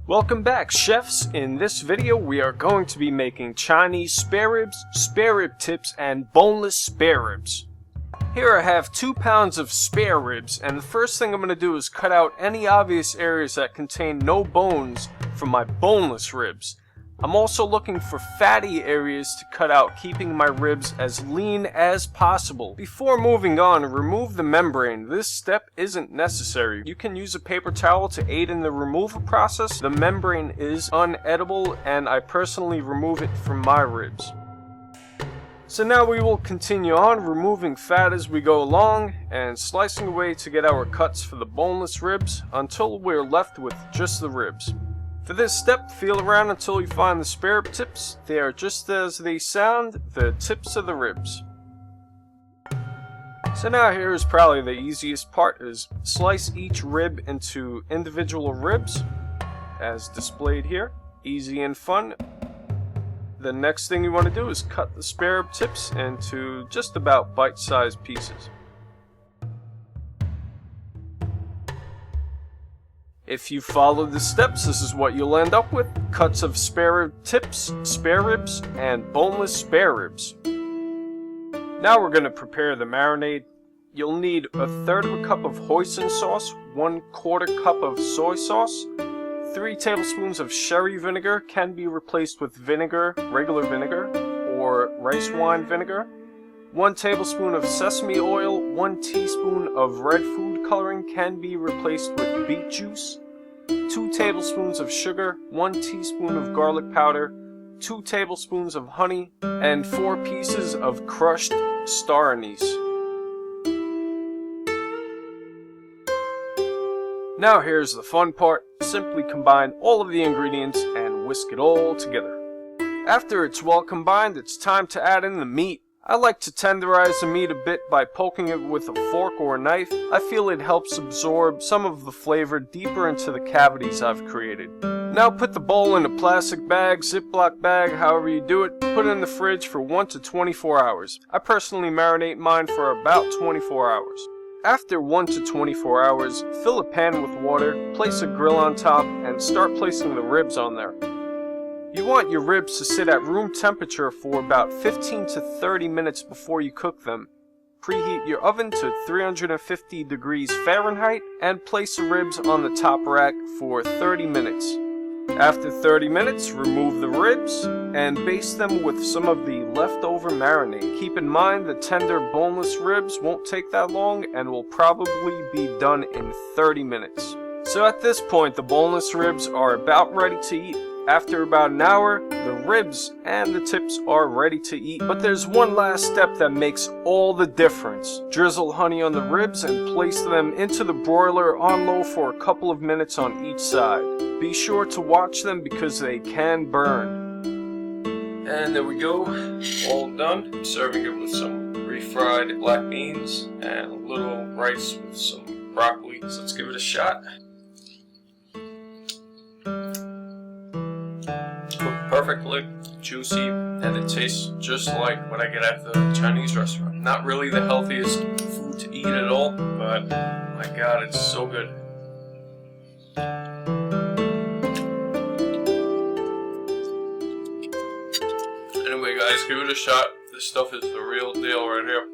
Welcome back, chefs. In this video we are going to be making Chinese spare ribs, spare rib tips, and boneless spare ribs. Here I have 2 pounds of spare ribs, and the first thing I'm going to do is cut out any obvious areas that contain no bones from my boneless ribs. I'm also looking for fatty areas to cut out, keeping my ribs as lean as possible. Before moving on, remove the membrane. This step isn't necessary. You can use a paper towel to aid in the removal process. The membrane is unedible, and I personally remove it from my ribs. So now we will continue on, removing fat as we go along, and slicing away to get our cuts for the boneless ribs, until we're left with just the ribs. For this step, feel around until you find the spare rib tips. They are just as they sound, the tips of the ribs. So now here is probably the easiest part, is slice each rib into individual ribs, as displayed here. Easy and fun. The next thing you want to do is cut the spare rib tips into just about bite-sized pieces. If you follow the steps, this is what you'll end up with. Cuts of spare rib tips, spare ribs, and boneless spare ribs. Now we're going to prepare the marinade. You'll need 1/3 cup of hoisin sauce, 1/4 cup of soy sauce, 3 tablespoons of sherry vinegar, can be replaced with vinegar, regular vinegar, or rice wine vinegar, 1 tablespoon of sesame oil, 1 teaspoon of red food coloring, can be replaced with beet juice, 2 tablespoons of sugar, 1 teaspoon of garlic powder, 2 tablespoons of honey, and 4 pieces of crushed star anise. Now here's the fun part. Simply combine all of the ingredients and whisk it all together. After it's well combined, it's time to add in the meat. I like to tenderize the meat a bit by poking it with a fork or a knife. I feel it helps absorb some of the flavor deeper into the cavities I've created. Now put the bowl in a plastic bag, Ziploc bag, however you do it. Put it in the fridge for 1 to 24 hours. I personally marinate mine for about 24 hours. After 1 to 24 hours, fill a pan with water, place a grill on top, and start placing the ribs on there. You want your ribs to sit at room temperature for about 15 to 30 minutes before you cook them. Preheat your oven to 350 degrees Fahrenheit and place the ribs on the top rack for 30 minutes. After 30 minutes, remove the ribs and baste them with some of the leftover marinade. Keep in mind the tender boneless ribs won't take that long and will probably be done in 30 minutes. So at this point, the boneless ribs are about ready to eat. After about an hour, the ribs and the tips are ready to eat. But there's one last step that makes all the difference. Drizzle honey on the ribs and place them into the broiler on low for a couple of minutes on each side. Be sure to watch them because they can burn. And there we go, all done. I'm serving it with some refried black beans and a little rice with some broccoli. So let's give it a shot. Cooked perfectly, juicy, and it tastes just like what I get at the Chinese restaurant. Not really the healthiest food to eat at all, but my God, it's so good. Anyway guys, give it a shot. This stuff is the real deal right here.